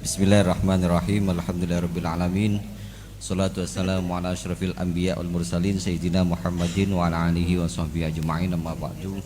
Bismillahirrahmanirrahim. Alhamdulillahirabbil Salatu wassalamu ala asyrafil anbiya wal mursalin sayyidina Muhammadin wa ala alihi wa sahbihi ajma'in, amma ba'du.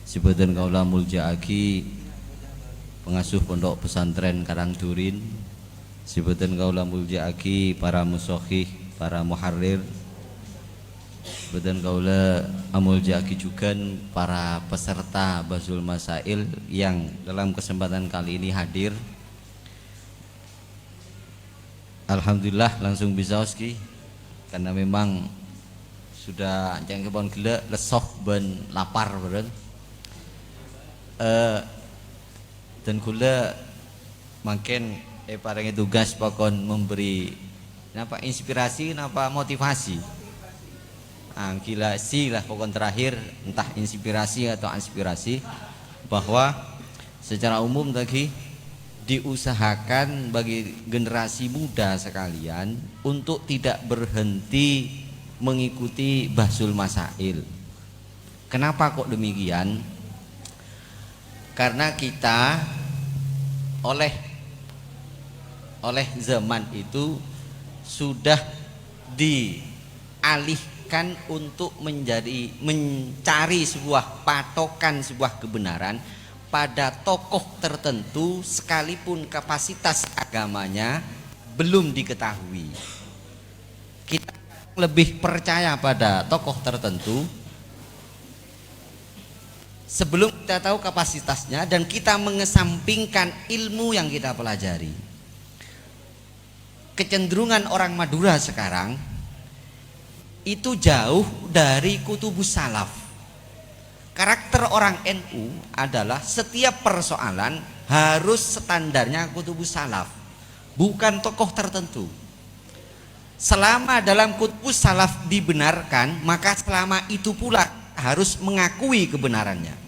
Sebadan kaula muljaaki pengasuh pondok pesantren Karangdurin, sebadan kaula muljaaki para musokhih, para muharrir, sebadan kaula amuljaaki juga para peserta Bahsul Masail yang dalam kesempatan kali ini hadir. Alhamdulillah langsung bisa oski karena memang sudah jangan kebon gila lesoh ben lapar beren. Dan gula makin parengi tugas pokon memberi napa inspirasi napa motivasi. Gila sih lah pokon terakhir entah inspirasi atau aspirasi bahwa secara umum tadi diusahakan bagi generasi muda sekalian untuk tidak berhenti mengikuti Bahsul Masail. Kenapa kok demikian? Karena kita oleh zaman itu sudah dialihkan untuk mencari sebuah patokan, sebuah kebenaran pada tokoh tertentu sekalipun kapasitas agamanya belum diketahui. Kita lebih percaya pada tokoh tertentu sebelum kita tahu kapasitasnya dan kita mengesampingkan ilmu yang kita pelajari. Kecenderungan orang Madura sekarang itu jauh dari kutubus salaf. Karakter orang NU adalah setiap persoalan harus standarnya kutubus salaf, bukan tokoh tertentu. Selama dalam kutubus salaf dibenarkan, maka selama itu pula harus mengakui kebenarannya.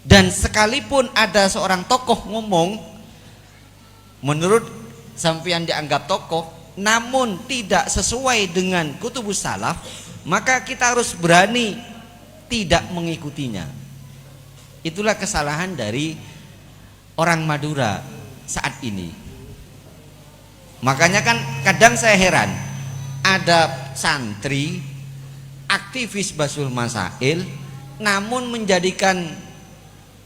Dan sekalipun ada seorang tokoh ngomong menurut sampean dianggap tokoh namun tidak sesuai dengan kutubus salaf, maka kita harus berani tidak mengikutinya. Itulah kesalahan dari orang Madura saat ini. Makanya kan kadang saya heran, ada santri aktivis Bahsul Masail namun menjadikan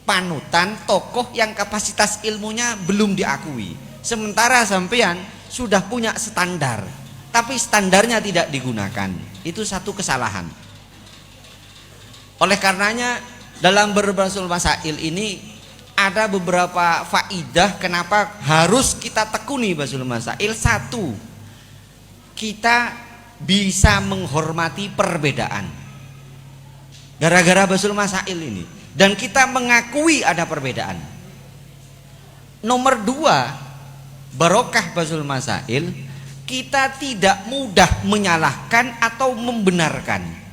panutan tokoh yang kapasitas ilmunya belum diakui. Sementara sampean sudah punya standar, tapi standarnya tidak digunakan. Itu satu kesalahan. Oleh karenanya dalam berbahsul masail ini ada beberapa faidah kenapa harus kita tekuni bahsul masail. Satu, kita bisa menghormati perbedaan gara-gara bahsul masail ini, dan kita mengakui ada perbedaan. Nomor dua, barokah bahsul masail, kita tidak mudah menyalahkan atau membenarkan.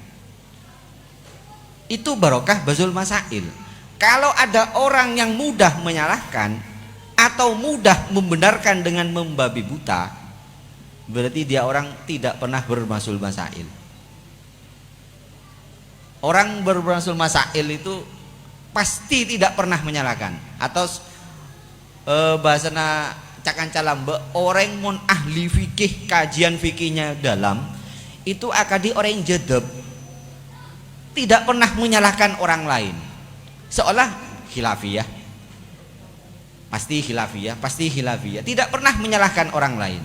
Itu barokah Bahsul Masail. Kalau ada orang yang mudah menyalahkan atau mudah membenarkan dengan membabi buta, berarti dia orang tidak pernah berbahsul masail. Orang berbahsul masail itu pasti tidak pernah menyalahkan. Atau bahasana cakancalambe, orang mon ahli fikih, kajian fikihnya dalam, itu akadi orang yang jedeb, tidak pernah menyalahkan orang lain, seolah khilafiyah, pasti khilafiyah, tidak pernah menyalahkan orang lain.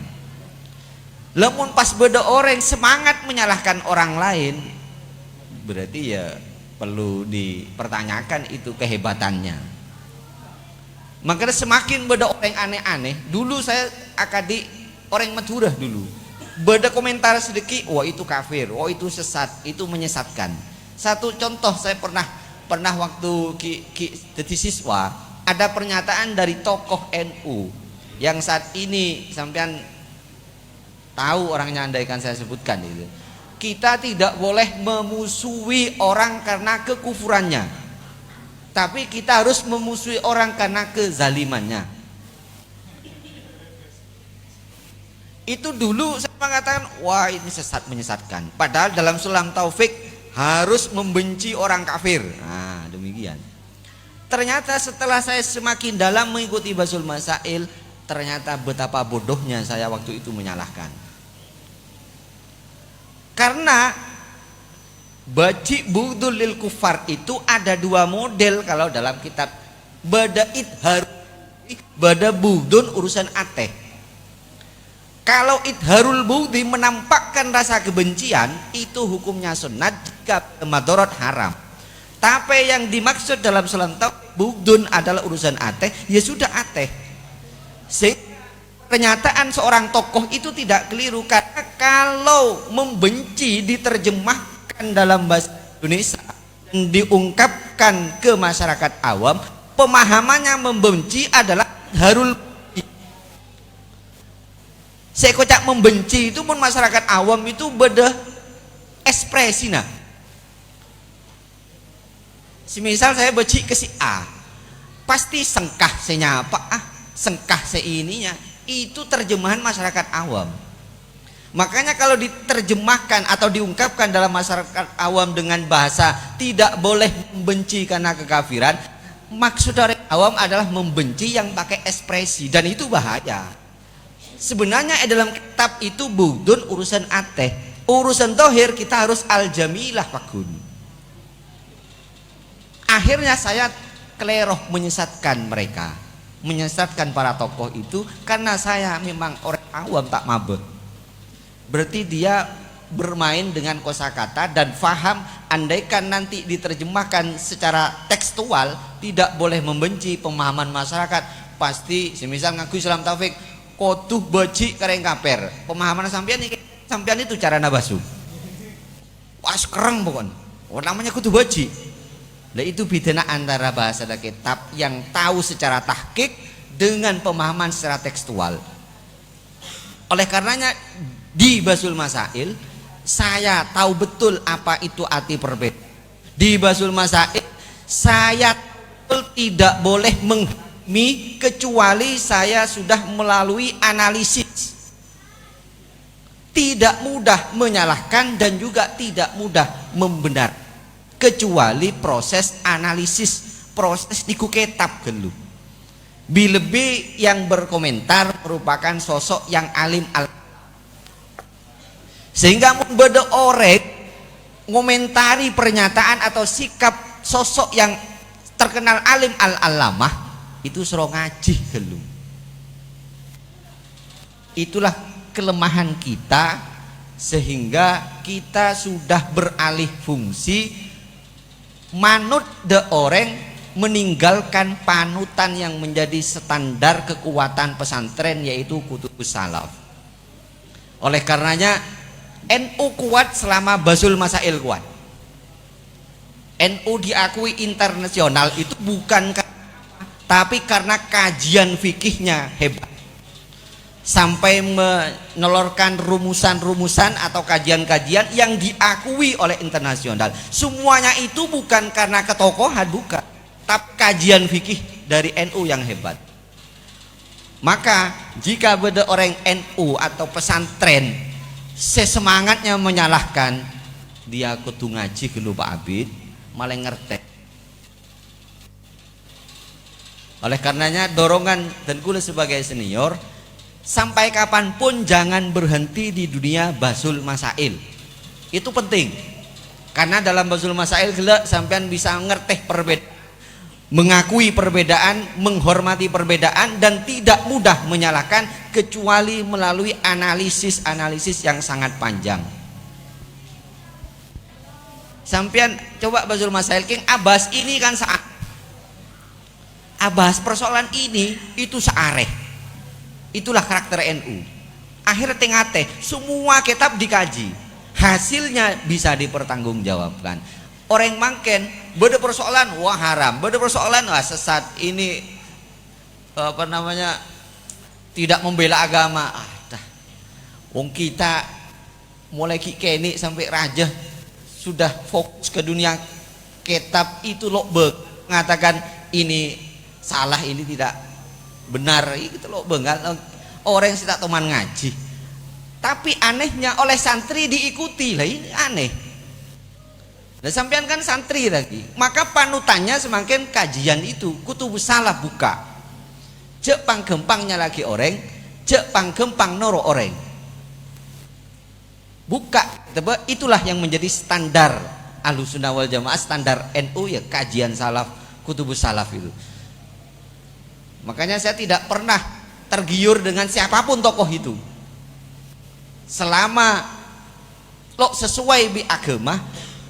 Lamun pas beda orang semangat menyalahkan orang lain, berarti ya perlu dipertanyakan itu kehebatannya. Makanya semakin beda orang aneh-aneh. Dulu saya akadi orang Madura dulu, beda komentar sedikit, wah itu kafir, wah itu sesat, itu menyesatkan. Satu contoh, saya pernah waktu jadi siswa, ada pernyataan dari tokoh NU yang saat ini sampean tahu orangnya, andaikan saya sebutkan itu. Kita tidak boleh memusuhi orang karena kekufurannya, tapi kita harus memusuhi orang karena kezalimannya. Itu dulu saya mengatakan, wah ini sesat, menyesatkan. Padahal dalam Sulam Taufik harus membenci orang kafir. Nah, demikian. Ternyata setelah saya semakin dalam mengikuti Basul Masail, ternyata betapa bodohnya saya waktu itu menyalahkan. Karena baci bughdul lil kufar itu ada dua model kalau dalam kitab. Bada idhar, bada bughdun urusan ateh. Kalau idharul bughdhi menampakkan rasa kebencian, itu hukumnya sunat, jika madorot haram. Tapi yang dimaksud dalam selantau bughdun adalah urusan ateh, ya sudah ateh. Pernyataan seorang tokoh itu tidak keliru, karena kalau membenci diterjemahkan dalam bahasa Indonesia, diungkapkan ke masyarakat awam, pemahamannya membenci adalah harul. Saya kocak membenci itu pun masyarakat awam itu beda ekspresi. Nah, semisal saya benci ke si A, pasti sengkah saya nyapa, sengkah saya ininya, itu terjemahan masyarakat awam. Makanya kalau diterjemahkan atau diungkapkan dalam masyarakat awam dengan bahasa tidak boleh membenci karena kekafiran, maksud dari awam adalah membenci yang pakai ekspresi, dan itu bahaya. Sebenarnya dalam kitab itu bughdun urusan ateh, urusan tohir kita harus al-jamilah fakun. Akhirnya saya keleroh menyesatkan mereka, menyesatkan para tokoh itu, karena saya memang orang awam tak mabuk. Berarti dia bermain dengan kosakata dan faham, andaikan nanti diterjemahkan secara tekstual tidak boleh membenci, pemahaman masyarakat pasti semisal ngaku Islam Taufik kotuh beci kareng kaper, pemahaman sampean itu cara nabasu pas kereng pokoknya, namanya kutuh beci. Nah itu bedanya antara bahasa dan kitab yang tahu secara tahqiq dengan pemahaman secara tekstual. Oleh karenanya di Basul Masail saya tahu betul apa itu arti perbedaan. Di Basul Masail saya tidak boleh kecuali saya sudah melalui analisis. Tidak mudah menyalahkan dan juga tidak mudah membenar, kecuali proses analisis, proses diku kitab gelu. Lebih yang berkomentar merupakan sosok yang alim sehingga membeda orang ngomentari pernyataan atau sikap sosok yang terkenal alim al-alamah itu suruh ngaji gelu. Itulah kelemahan kita, sehingga kita sudah beralih fungsi manut de orang meninggalkan panutan yang menjadi standar kekuatan pesantren, yaitu kutubus salaf. Oleh karenanya NU kuat selama Basul Masail kuat. NU diakui internasional itu bukan tapi karena kajian fikihnya hebat, sampai menelurkan rumusan-rumusan atau kajian-kajian yang diakui oleh internasional. Semuanya itu bukan karena ketokohan, bukan, tapi kajian fikih dari NU yang hebat. Maka jika ada orang NU atau pesantren sesemangatnya menyalahkan, dia kudu ngaji gelu Pak Abid, malah ngerti. Oleh karenanya dorongan dan kula sebagai senior, sampai kapanpun jangan berhenti di dunia Basul Masail. Itu penting, karena dalam Basul Masail gila sampean bisa ngerteh perbedaan, mengakui perbedaan, menghormati perbedaan, dan tidak mudah menyalahkan kecuali melalui analisis yang sangat panjang. Sampean coba Basul Masail King Abbas ini kan saat Abbas persoalan ini itu seareh. Itulah karakter NU. Akhirnya tengah teh semua kitab dikaji, hasilnya bisa dipertanggungjawabkan. Orang mangken beda persoalan wah haram, beda persoalan wah sesat, ini apa namanya tidak membela agama. Wong kita mulai kini sampai raja sudah fokus ke dunia kitab itu loh mengatakan ini salah, ini tidak benar, itu loh bengal orang yang tidak teman ngaji. Tapi anehnya oleh santri diikuti lah, ini aneh. Nah, sampean kan santri lagi, maka panutannya semakin kajian itu kutubus salaf buka. Cek panggempangnya lagi orang, cek panggempang noro orang. Buka, itulah yang menjadi standar Ahlussunnah wal Jamaah, standar NU ya, kajian salaf, kutubus salaf itu. Makanya saya tidak pernah tergiur dengan siapapun tokoh itu. Selama lo sesuai bi agama,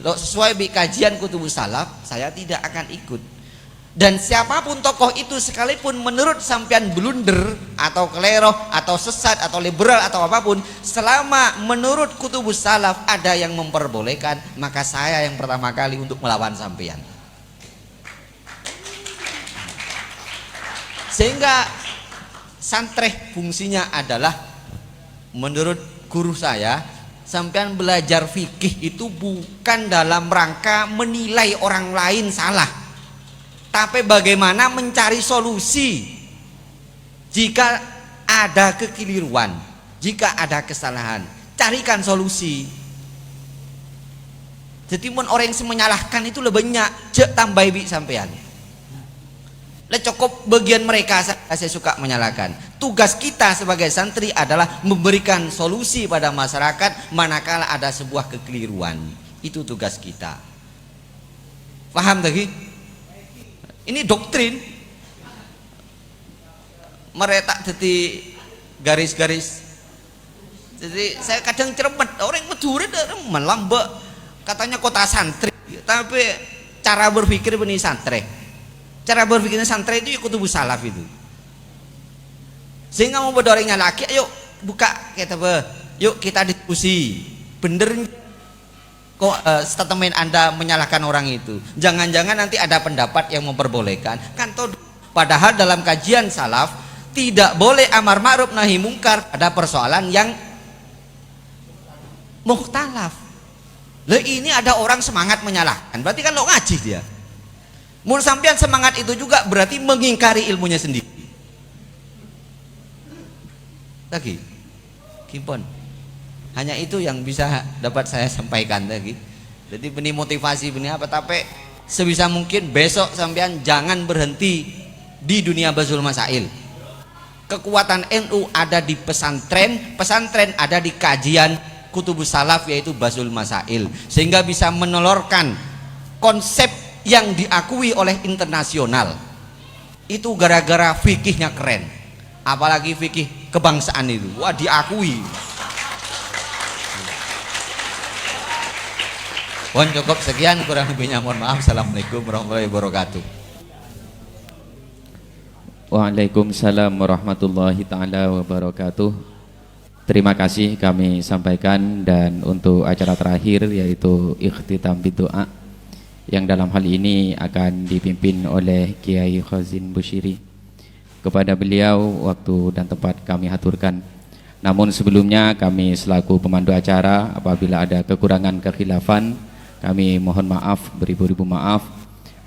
lo sesuai bi kajian kutubus salaf, saya tidak akan ikut. Dan siapapun tokoh itu sekalipun menurut sampean blunder atau keleroh atau sesat atau liberal atau apapun, selama menurut kutubus salaf ada yang memperbolehkan, maka saya yang pertama kali untuk melawan sampean. Sehingga santreh fungsinya adalah, menurut guru saya, sampean belajar fikih itu bukan dalam rangka menilai orang lain salah, tapi bagaimana mencari solusi jika ada kekeliruan, jika ada kesalahan, carikan solusi. Jadi mun orang yang menyalahkan itu lebih banyak, cek tambah bi sampean. Lah cukup bagian mereka saya suka menyalahkan. Tugas kita sebagai santri adalah memberikan solusi pada masyarakat manakala ada sebuah kekeliruan. Itu tugas kita. Paham tadi? Ini doktrin. Meretak jadi garis-garis. Jadi saya kadang cermet, orang Madura melambak katanya kota santri, tapi cara berpikir benih santri. Cara berpikirnya santri itu ya kutubus salaf itu. Sehingga mau berdorengnya laki, ayo buka kita yuk kita diskusi. Bener kok statement Anda menyalahkan orang itu? Jangan-jangan nanti ada pendapat yang memperbolehkan. Kan toh, padahal dalam kajian salaf tidak boleh amar ma'ruf nahi mungkar pada persoalan yang mukhtalaf. Lah ini ada orang semangat menyalahkan, berarti kan lo ngaji dia. Menurut sampean semangat itu juga berarti mengingkari ilmunya sendiri. Lagi, Kimpon. Hanya itu yang bisa dapat saya sampaikan lagi. Jadi benih motivasi benih apa, tapi sebisa mungkin besok sampean jangan berhenti di dunia Bazul Masail. Kekuatan NU ada di pesantren, pesantren ada di kajian kutubus salaf yaitu Bazul Masail, sehingga bisa menelurkan konsep yang diakui oleh internasional. Itu gara-gara fikihnya keren, apalagi fikih kebangsaan itu, wah diakui. Mohon cukup sekian, kurang lebihnya mohon maaf. Assalamualaikum warahmatullahi wabarakatuh. Waalaikumsalam warahmatullahi taala wabarakatuh. Terima kasih kami sampaikan, dan untuk acara terakhir yaitu ikhtitam bidoa yang dalam hal ini akan dipimpin oleh Kiai Khazin Bushiri. Kepada beliau waktu dan tempat kami haturkan. Namun sebelumnya kami selaku pemandu acara, apabila ada kekurangan kekhilafan, kami mohon maaf beribu-ribu maaf.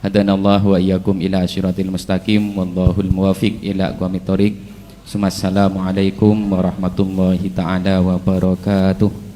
Hadanallahu wa iyyakum ila syiratil mustaqim, wallahul muwafiq ila aqwamit thoriq. Assalamualaikum warahmatullahi taala wabarakatuh.